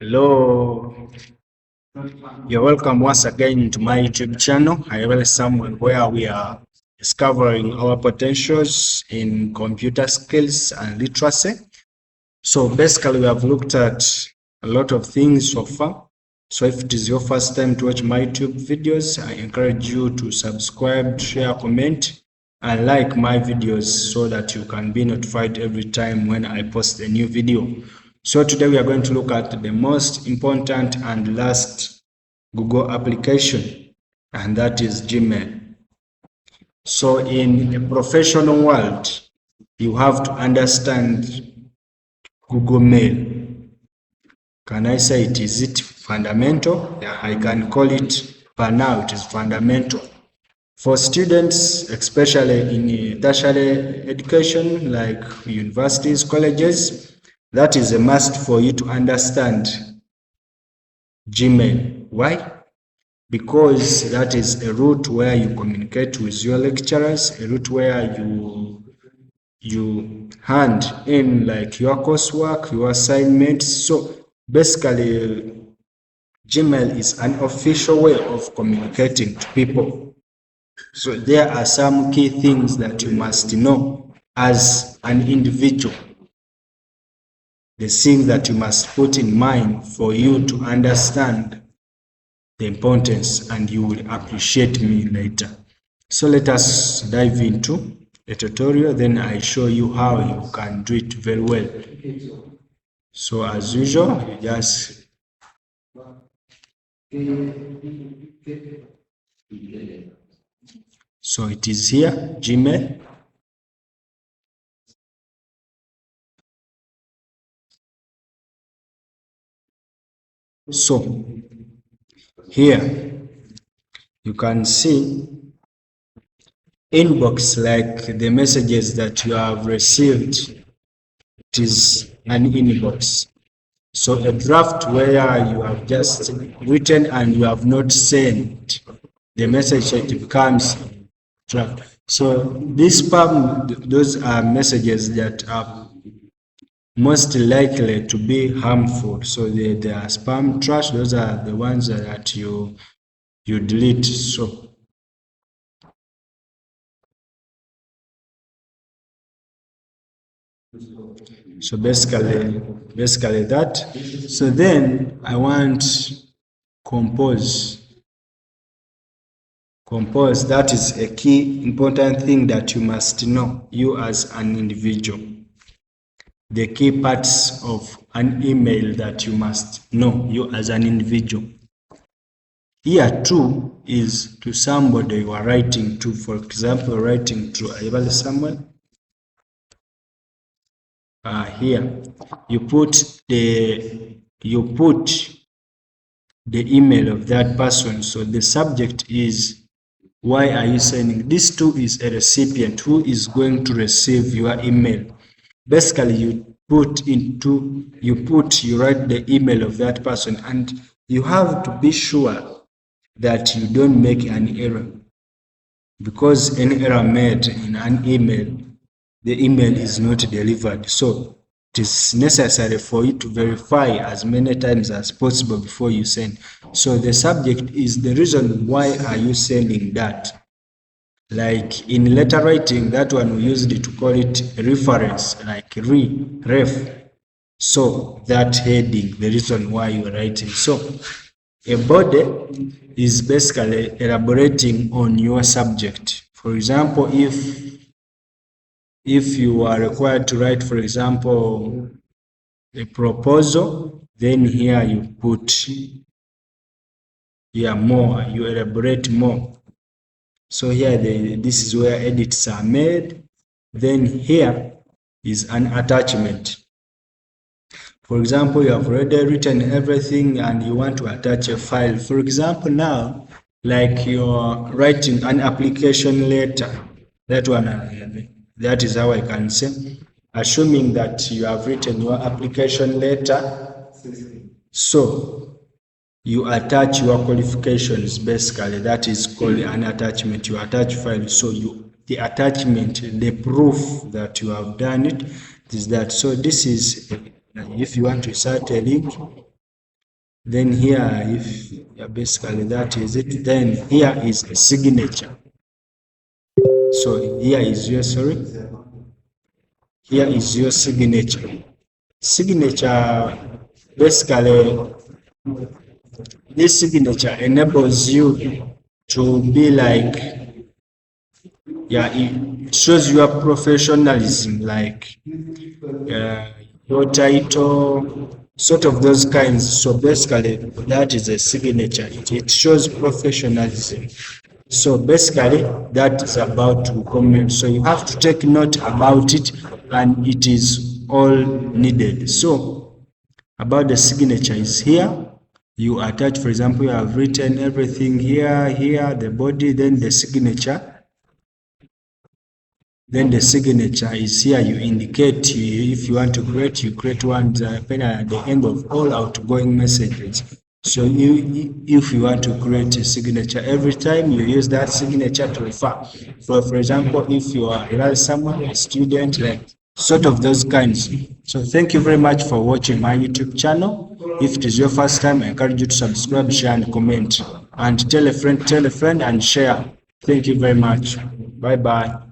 Hello, you're welcome once again to my YouTube channel, High Somewhere, where we are discovering our potentials in computer skills and literacy. So basically, we have looked at a lot of things so far. So if it is your first time to watch my YouTube videos, I encourage you to subscribe, share, comment, and like my videos so that you can be notified every time when I post a new video. So today we are going to look at the most important and last Google application, and that is Gmail. So in a professional world, you have to understand Google Mail. Can I say it? Is it fundamental? Yeah, I can call it, but now it is fundamental. For students, especially in tertiary education, like universities, colleges, that is a must for you to understand Gmail. Why? Because that is a route where you communicate with your lecturers, a route where you hand in like your coursework, your assignments. So basically, Gmail is an official way of communicating to people. So there are some key things that you must know as an individual. The things that you must put in mind for you to understand the importance, and you will appreciate me later. So let us dive into a tutorial, then I show you how you can do it very well. So as usual, you just so it is here, Gmail. So here you can see inbox, like the messages that you have received. It is an inbox. So a draft where you have just written and you have not sent the message, it becomes draft. So this spam, those are messages that are most likely to be harmful. So they are spam trash. Those are the ones that you delete. So basically that. So then I want compose. Compose, that is a key important thing that you must know, you as an individual. The key parts of an email that you must know, you as an individual. Here too is to somebody you are writing to. For example, writing to someone. Here you put the email of that person. So the subject is, why are you sending? This too is a recipient who is going to receive your email. Basically, you write the email of that person, and you have to be sure that you don't make an error, because any error made in an email, the email is not delivered. So it is necessary for you to verify as many times as possible before you send. So the subject is the reason why are you sending that. Like in letter writing, that one we used to call it reference, like ref. So that heading, the reason why you are writing. So a body is basically elaborating on your subject. For example, if you are required to write, for example, a proposal, then here you put more, you elaborate more. So here this is where edits are made. Then here is an attachment. For example, you have already written everything and you want to attach a file. For example, now, like you're writing an application letter, that is how I can say, assuming that you have written your application letter, so you attach your qualifications. Basically, that is called an attachment. You attach file. So the attachment, the proof that you have done it is that. So this is, if you want to insert a link, Then here, if basically that is it, then here is a signature. So here is your, here is your signature. Signature, basically, this signature enables you to be like, yeah, it shows your professionalism, like your title, sort of those kinds. So basically, that is a signature. It shows professionalism. So basically, that is about to comment. So you have to take note about it, and it is all needed. So about the signature is here. You attach, for example, you have written everything here, the body, then the signature. Then the signature is here. You indicate if you want to create, you create one at the end of all outgoing messages. So if you want to create a signature, every time you use that signature to refer. So for example, if you are someone, a student, like sort of those kinds. So thank you very much for watching my YouTube channel. If it is your first time, I encourage you to subscribe, share, and comment. And tell a friend, and share. Thank you very much. Bye bye.